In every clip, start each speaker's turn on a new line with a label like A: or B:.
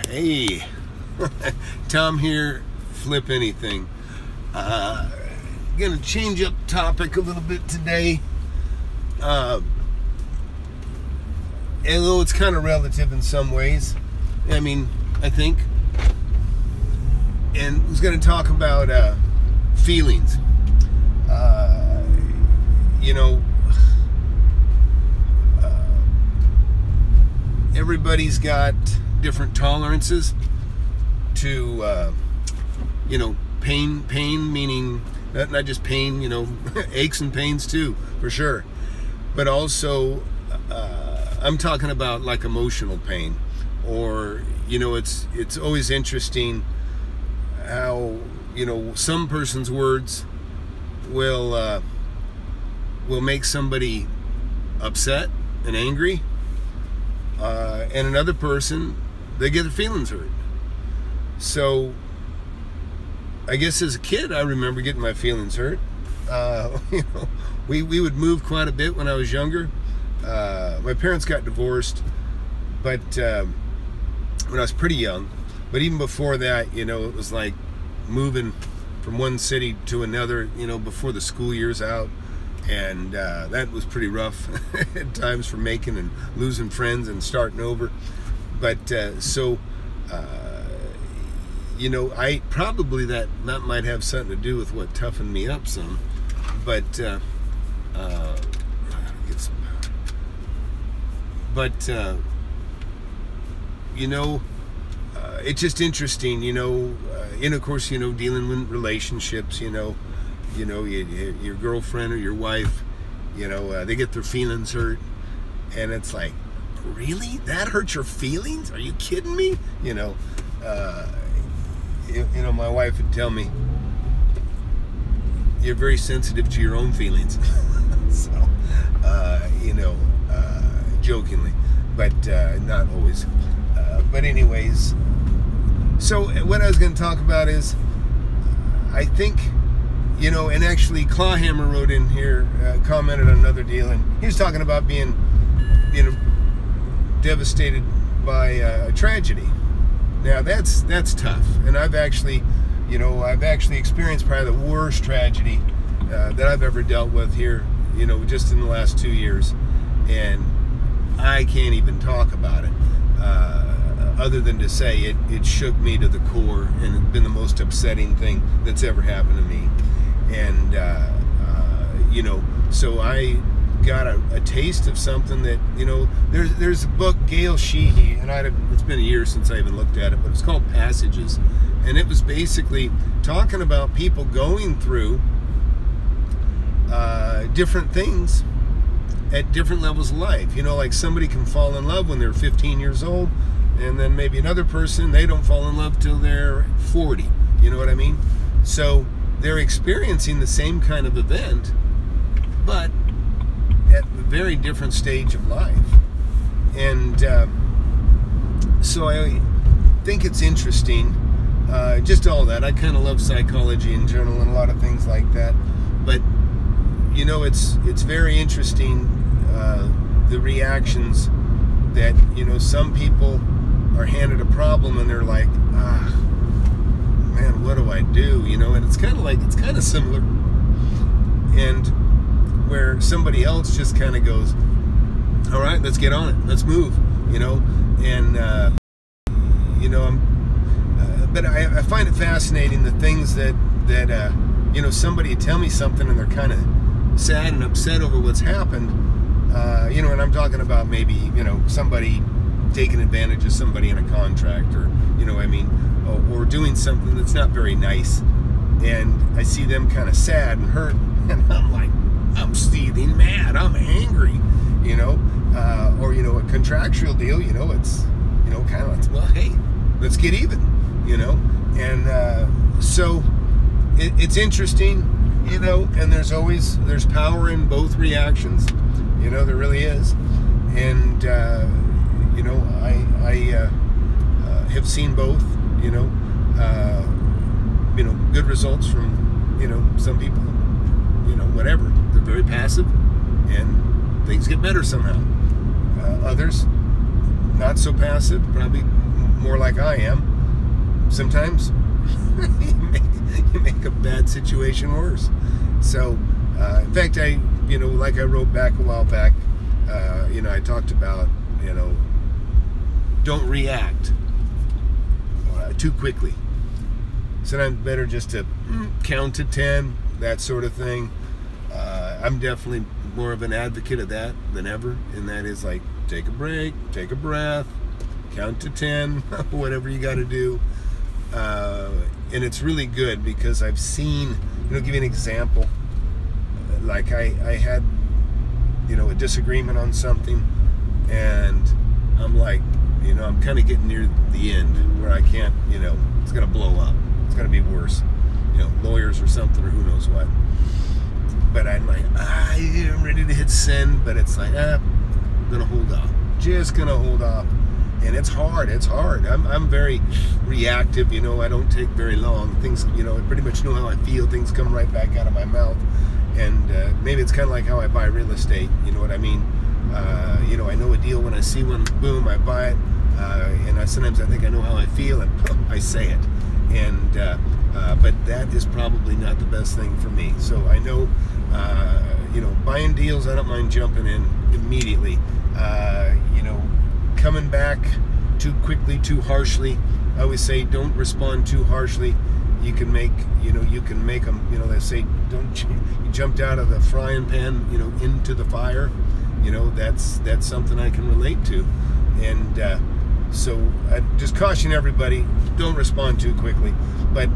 A: Hey, Tom here, Flip Anything. Gonna change up topic a little bit today. Although it's kind of relative in some ways. I mean, I think. And I was gonna talk about feelings. Everybody's got different tolerances to pain meaning not just pain, aches and pains too, for sure, but also I'm talking about like emotional pain, or it's always interesting how some person's words will make somebody upset and angry, and another person, they get their feelings hurt. So I guess as a kid, I remember getting my feelings hurt. We would move quite a bit when I was younger. My parents got divorced, but when I was pretty young. But even before that, it was like moving from one city to another, before the school year's out. And that was pretty rough at times for making and losing friends and starting over. But I probably that might have something to do with what toughened me up some. But it's just interesting, and of course, dealing with relationships, your girlfriend or your wife, they get their feelings hurt, and it's like, really? That hurts your feelings? Are you kidding me? My wife would tell me, you're very sensitive to your own feelings. So, jokingly, but not always. But anyways, so what I was going to talk about is, I think, and actually Clawhammer wrote in here, commented on another deal, and he was talking about being, devastated by a tragedy. Now that's tough, and I've actually experienced probably the worst tragedy that I've ever dealt with here, just in the last 2 years, and I can't even talk about it, other than to say it shook me to the core, and it's been the most upsetting thing that's ever happened to me. And so I got a taste of something that, there's a book, Gail Sheehy, and it's been a year since I even looked at it, but it's called Passages, and it was basically talking about people going through different things at different levels of life. Like somebody can fall in love when they're 15 years old, and then maybe another person, they don't fall in love till they're 40. You know what I mean? So they're experiencing the same kind of event, but at a very different stage of life. And so I think it's interesting, just all that. I kind of love psychology in general and a lot of things like that. But, it's very interesting, the reactions that, some people are handed a problem and they're like, man, what do I do? And it's kind of similar. And where somebody else just kind of goes, all right, let's get on it, let's move, and but I find it fascinating, the things that somebody would tell me something and they're kind of sad and upset over what's happened, and I'm talking about maybe somebody taking advantage of somebody in a contract, or or doing something that's not very nice, and I see them kind of sad and hurt, and I'm like, I'm seething mad, I'm angry, or a contractual deal, it's kind of like, well, hey, let's get even, and so it's interesting, and there's power in both reactions, there really is. And I have seen both, good results from some people, whatever, they're very passive and things get better somehow. Others not so passive, probably more like I am, sometimes you make a bad situation worse. So, in fact, like I wrote back a while back, I talked about, don't react too quickly. Sometimes better just to count to 10, that sort of thing. I'm definitely more of an advocate of that than ever, and that is like, take a break, take a breath, count to 10, whatever you got to do. And it's really good because I've seen, give you an example. Like I had, a disagreement on something, and I'm like, I'm kind of getting near the end where I can't, it's going to blow up. It's going to be worse. Lawyers or something, or who knows what. But I'm like, I'm ready to hit send, but it's like, I'm going to hold off. Just going to hold off. And it's hard. I'm very reactive, I don't take very long. Things, I pretty much know how I feel. Things come right back out of my mouth. And maybe it's kind of like how I buy real estate, you know what I mean? I know a deal when I see one, boom, I buy it. And sometimes I think I know how I feel, and I say it. And but that is probably not the best thing for me. So I know, buying deals, I don't mind jumping in immediately. Coming back too quickly, too harshly. I always say, don't respond too harshly. You can make them, they say, you jumped out of the frying pan, into the fire. That's something I can relate to. And so I just caution everybody, don't respond too quickly. But,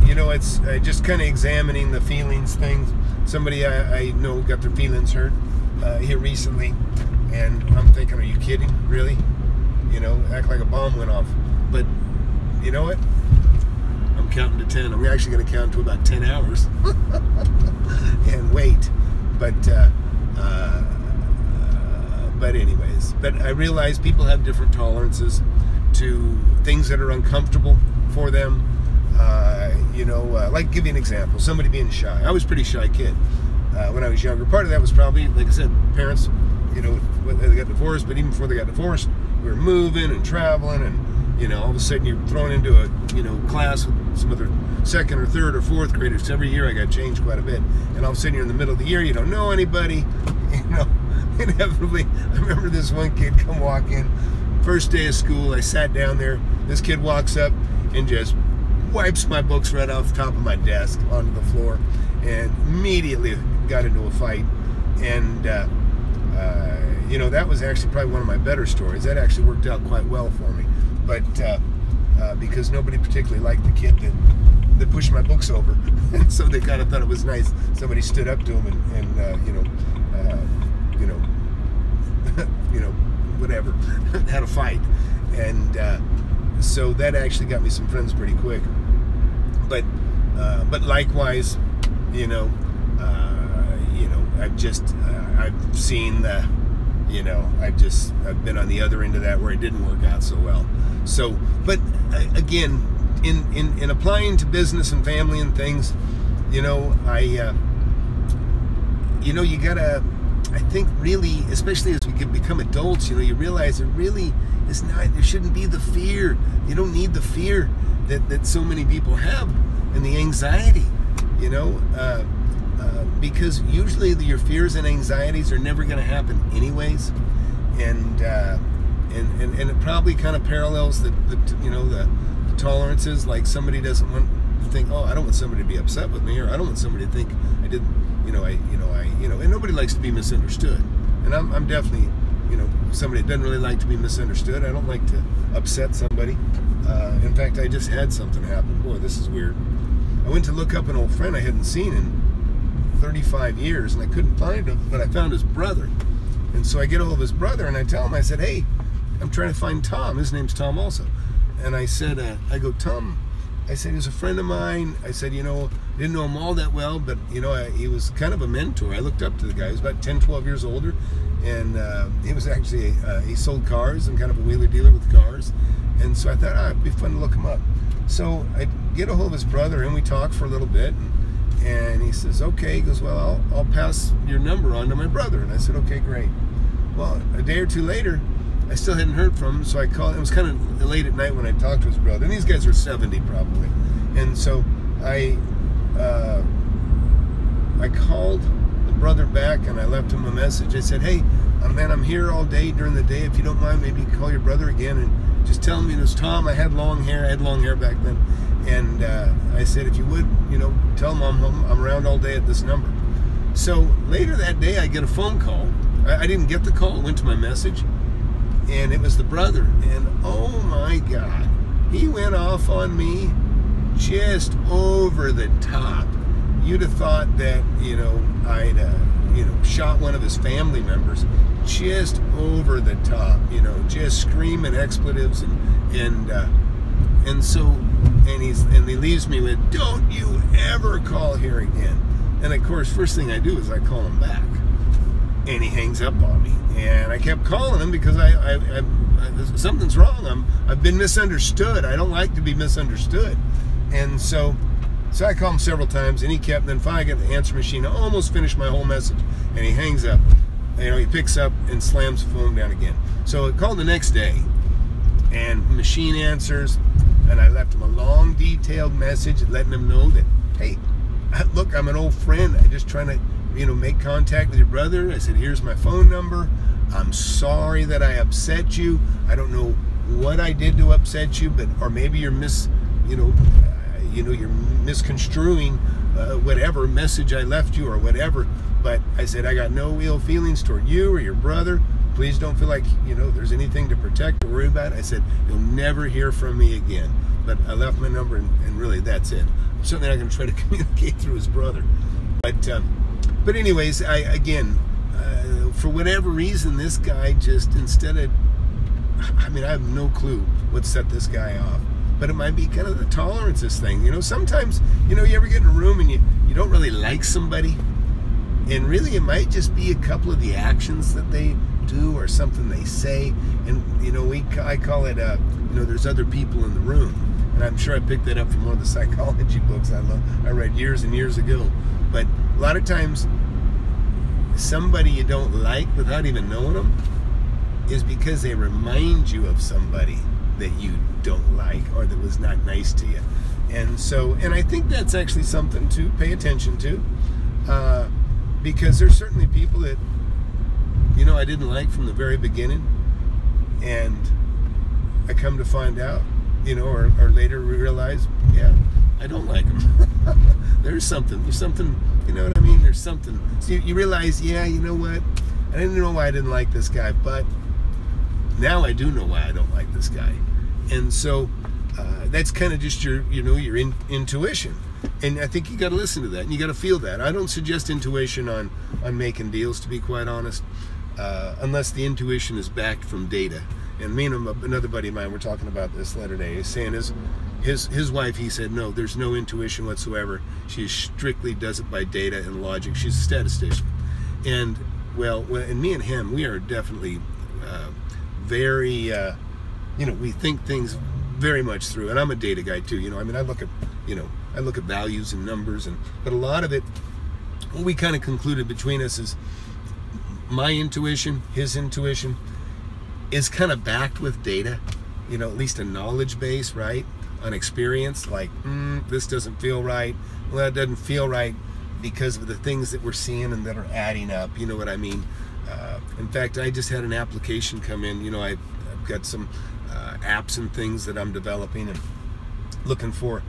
A: it's just kind of examining the feelings things. Somebody I know got their feelings hurt here recently. And I'm thinking, are you kidding? Really? Act like a bomb went off. But you know what? I'm counting to 10. I'm actually going to count to about 10 hours and wait. But anyways, I realize people have different tolerances to things that are uncomfortable for them. Like, give you an example. Somebody being shy. I was a pretty shy kid when I was younger. Part of that was probably, like I said, parents, they got divorced, but even before they got divorced, we were moving and traveling, and all of a sudden you're thrown into a class with some other second or third or fourth graders. Every year I got changed quite a bit, and all of a sudden you're in the middle of the year, you don't know anybody. Inevitably, I remember this one kid come walk in, first day of school. I sat down there. This kid walks up and just wipes my books right off the top of my desk onto the floor, and immediately got into a fight. And that was actually probably one of my better stories. That actually worked out quite well for me. But because nobody particularly liked the kid that pushed my books over, and so they kind of thought it was nice. Somebody stood up to him whatever, had a fight, and so that actually got me some friends pretty quick. But likewise, I've seen the. I've been on the other end of that where it didn't work out so well. So, but again, in applying to business and family and things, you gotta, I think really, especially as we become adults, you realize there really is not, there shouldn't be the fear. You don't need the fear that so many people have, and the anxiety, because usually your fears and anxieties are never going to happen anyways, and it probably kind of parallels the tolerances. Like, somebody doesn't want to think, I don't want somebody to be upset with me, or I don't want somebody to think I didn't, and nobody likes to be misunderstood, and I'm definitely somebody that doesn't really like to be misunderstood. I don't like to upset somebody. In fact, I just had something happen. Boy, this is weird. I went to look up an old friend I hadn't seen in 35 years, and I couldn't find him, but I found his brother. And so I get a hold of his brother, and I tell him, I said, hey, I'm trying to find Tom. His name's Tom also. And I said, Tom, I said, he's a friend of mine. I said, didn't know him all that well, but, he was kind of a mentor. I looked up to the guy. He was about 10, 12 years older, and he was actually, he sold cars and kind of a wheeler dealer with cars. And so I thought, it'd be fun to look him up. So I get a hold of his brother, and we talk for a little bit, and he says, okay. He goes, well, I'll pass your number on to my brother. And I said, okay, great. Well, a day or two later, I still hadn't heard from him, so I called. It was kind of late at night when I talked to his brother, and these guys are 70 probably. And so I called the brother back, and I left him a message. I said, hey, man, I'm here all day during the day. If you don't mind, maybe call your brother again and just tell him, it's Tom. I had long hair. I had long hair back then. And I said, if you would, tell him I'm home. I'm around all day at this number. So later that day, I get a phone call. I didn't get the call. It went to my message. And it was the brother. And oh my God, he went off on me just over the top. You'd have thought that, I'd, shot one of his family members. Just over the top, just screaming expletives and he leaves me with, don't you ever call here again. And of course, first thing I do is I call him back, and he hangs up on me. And I kept calling him because I something's wrong. I've been misunderstood. I don't like to be misunderstood. And so I called him several times, and he kept. Then finally, I got the answer machine. I almost finished my whole message, and he hangs up. He picks up and slams the phone down again. So I called the next day, and machine answers, and I left him a long, detailed message letting him know that, hey, look, I'm an old friend. I'm just trying to, make contact with your brother. I said, here's my phone number. I'm sorry that I upset you. I don't know what I did to upset you, or maybe you're you're misconstruing whatever message I left you or whatever. But I said, I got no ill feelings toward you or your brother. Please don't feel like, there's anything to protect or worry about. I said, you'll never hear from me again. But I left my number, and really, that's it. I'm certainly not going to try to communicate through his brother. But anyways, for whatever reason, this guy just, instead of, I have no clue what set this guy off. But it might be kind of the tolerances thing. Sometimes, you ever get in a room and you don't really like somebody, and really it might just be a couple of the actions that they do or something they say. And, I call it, there's other people in the room. And I'm sure I picked that up from one of the psychology books I read years and years ago. But a lot of times, somebody you don't like without even knowing them is because they remind you of somebody that you don't like or that was not nice to you. And I think that's actually something to pay attention to, because there's certainly people that, I didn't like from the very beginning, and I come to find out, or later realize, yeah, I don't like them. There's something, you know what I mean? There's something. So you realize, yeah, you know what? I didn't know why I didn't like this guy, but now I do know why I don't like this guy. And so that's kind of just your intuition. And I think you got to listen to that, and you got to feel that. I don't suggest intuition on making deals, to be quite honest, unless the intuition is backed from data. And me and another buddy of mine were talking about this the other day. He's saying his wife, he said, no, there's no intuition whatsoever. She strictly does it by data and logic. She's a statistician. And, and me and him, we are definitely very, we think things very much through. And I'm a data guy too. I look at values and numbers, but a lot of it, what we kind of concluded between us is my intuition, his intuition, is kind of backed with data, at least a knowledge base, right? On experience, like, this doesn't feel right. Well, it doesn't feel right because of the things that we're seeing and that are adding up, you know what I mean? In fact, I just had an application come in, I've got some apps and things that I'm developing and looking for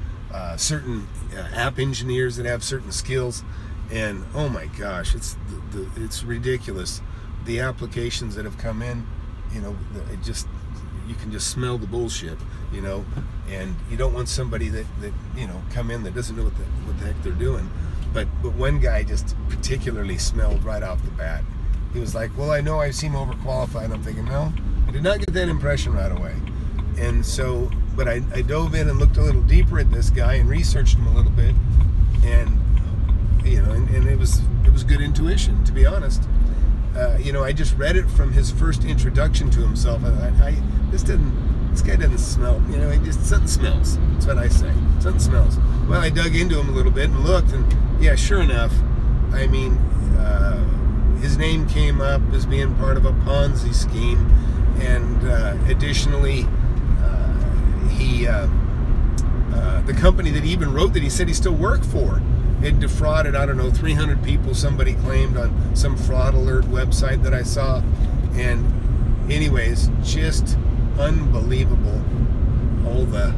A: certain app engineers that have certain skills, and oh my gosh, it's ridiculous. The applications that have come in, you can just smell the bullshit, and you don't want somebody that come in that doesn't know what the heck they're doing. But one guy just particularly smelled right off the bat. He was like, well, I know I seem overqualified. And I'm thinking, no, I did not get that impression right away. And so, but I dove in and looked a little deeper at this guy and researched him a little bit, and and it was good intuition, to be honest. I just read it from his first introduction to himself. This guy doesn't smell. Something smells. That's what I say. Something smells. Well, I dug into him a little bit and looked, and yeah, sure enough, his name came up as being part of a Ponzi scheme, And additionally, the company that he even wrote that he said he still worked for, it defrauded, I don't know, 300 people, somebody claimed on some fraud alert website that I saw. And anyways, just unbelievable, all the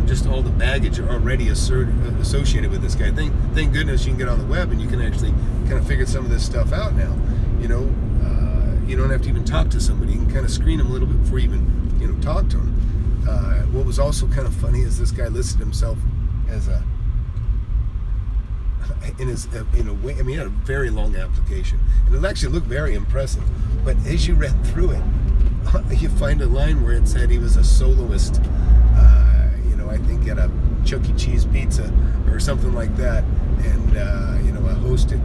A: just all the baggage already associated with this guy. Thank goodness you can get on the web and you can actually kind of figure some of this stuff out now. You don't have to even talk to somebody. You can kind of screen them a little bit before you even talk to them. What was also kind of funny is this guy listed himself as in a way, I mean, he had a very long application, and it actually looked very impressive. But as you read through it, you find a line where it said he was a soloist, I think at a Chuck E. Cheese pizza or something like that, and a host at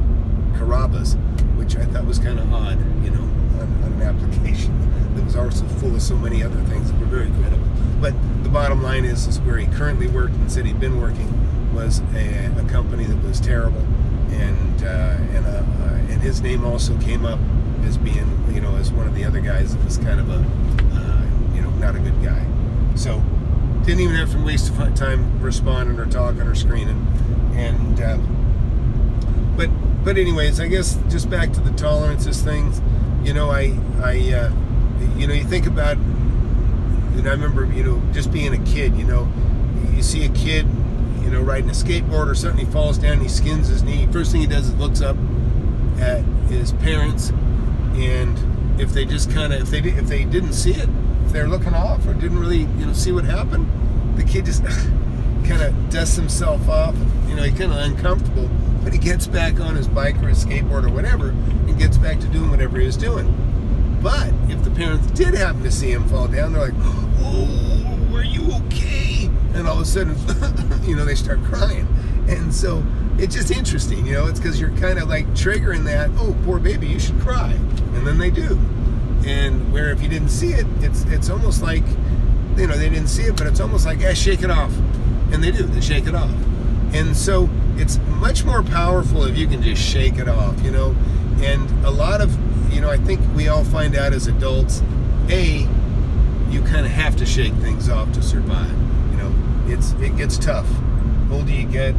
A: Carrabba's, which I thought was kind of odd, on an application that was also full of so many other things that were very credible. But the bottom line is where he currently worked and said he'd been working was a company that was terrible, and his name also came up as being, as one of the other guys that was kind of a, not a good guy. So didn't even have to waste time responding or talking or screening. And but anyways, I guess just back to the tolerances things. You think about, and I remember, just being a kid. You see a kid, riding a skateboard or something. He falls down, he skins his knee. First thing he does is looks up at his parents, and if they just kind of, if they didn't see it, if they're looking off or didn't really, see what happened, the kid just kind of dusts himself off. He's kind of uncomfortable, but he gets back on his bike or his skateboard or whatever, and gets back to doing whatever he was doing. But if the parents did happen to see him fall down, they're like, "Oh, are you okay?" And all of a sudden, they start crying. And so it's just interesting, it's because you're kind of like triggering that, "Oh, poor baby, you should cry," and then they do. And where if you didn't see it, it's almost like, they didn't see it, but it's almost like, shake it off. And they do, they shake it off. And so it's much more powerful if you can just shake it off, And a lot of, I think we all find out as adults, you kind of have to shake things off to survive. It gets tough. The older you get,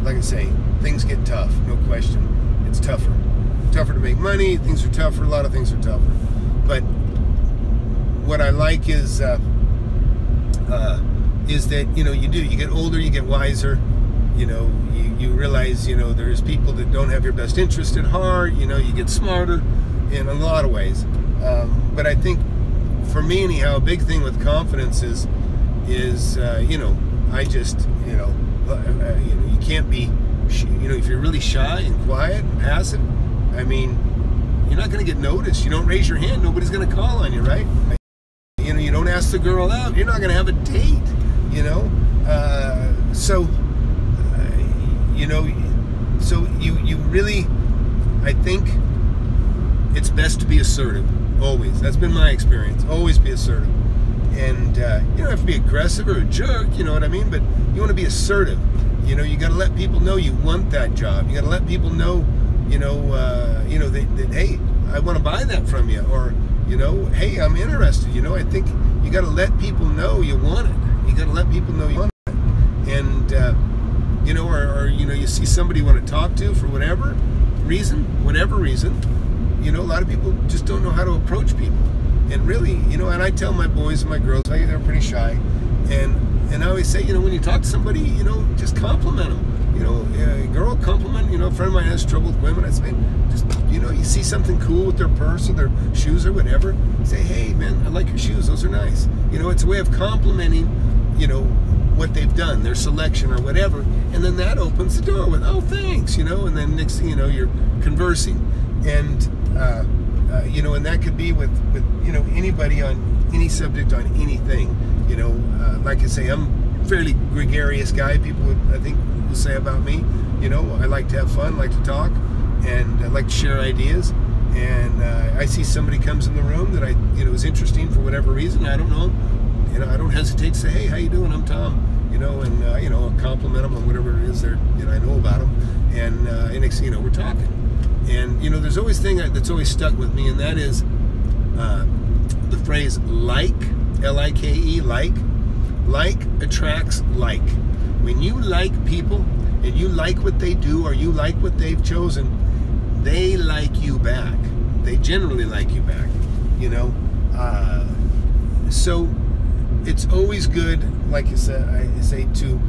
A: like I say, things get tough, no question. It's tougher. Tougher to make money, things are tougher, a lot of things are tougher. But what I like is that, you get older, you get wiser, you realize, there's people that don't have your best interest at heart, you get smarter in a lot of ways. But I think, for me anyhow, a big thing with confidence is I just, you can't be, if you're really shy and quiet and passive, I mean, you're not going to get noticed. You don't raise your hand, nobody's going to call on you, right? You don't ask the girl out, you're not going to have a date, so you really, I think it's best to be assertive, always. That's been my experience, always be assertive. And you don't have to be aggressive or a jerk, you know what I mean? But you want to be assertive. You got to let people know you want that job. You got to let people know, that hey, I want to buy that from you, or hey, I'm interested. I think you got to let people know you want it. You got to let people know you want it. And or you see somebody you want to talk to for whatever reason, a lot of people just don't know how to approach people. And really, and I tell my boys and my girls, they're pretty shy, and I always say, when you talk to somebody, just compliment them. A girl compliment, a friend of mine has trouble with women, I say, just, you see something cool with their purse or their shoes or whatever, say, "Hey man, I like your shoes, those are nice." It's a way of complimenting, what they've done, their selection or whatever, and then that opens the door with, "Oh, thanks," and then next thing you know, you're conversing. And and that could be with anybody on any subject, on anything. Like I say, I'm a fairly gregarious guy. People would, I think, will say about me. I like to have fun, like to talk, and I like to share ideas. And I see somebody comes in the room that is interesting for whatever reason. I don't know. I don't hesitate to say, "Hey, how you doing? I'm Tom." And I'll compliment them on whatever it is I know about them. And next thing you know, we're talking. And there's always a thing that's always stuck with me, and that is, phrase like, L-I-K-E, like attracts like. When you like people and you like what they do or you like what they've chosen, they like you back. They generally like you back, you know. So it's always good, like I say, to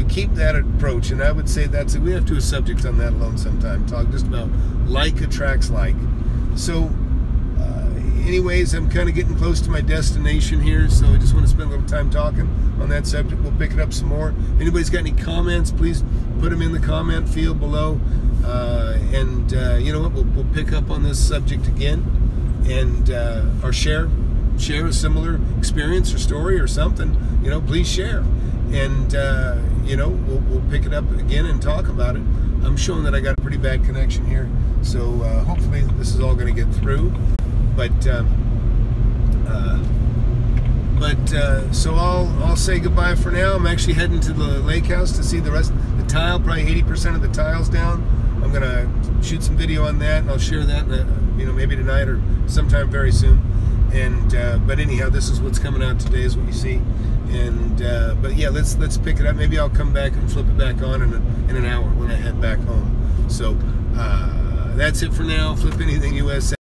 A: keep that approach. And I would say we have to do a subject on that alone sometime. Talk just about like attracts like. So anyways, I'm kind of getting close to my destination here, so I just want to spend a little time talking on that subject. We'll pick it up some more. If anybody's got any comments, please put them in the comment field below. And you know what, we'll pick up on this subject again, and or share a similar experience or story or something. You know, please share, and you know, we'll pick it up again and talk about it. I'm showing that I got a pretty bad connection here, so hopefully this is all going to get through. So I'll say goodbye for now. I'm actually heading to the lake house to see the rest of the tile, probably 80% of the tiles down. I'm gonna shoot some video on that, and I'll share that, you know, maybe tonight or sometime very soon. And but anyhow, this is what's coming out today, is what you see. And but yeah, let's pick it up. Maybe I'll come back and flip it back on in an hour when I head back home. So that's it for now. Flip Anything USA.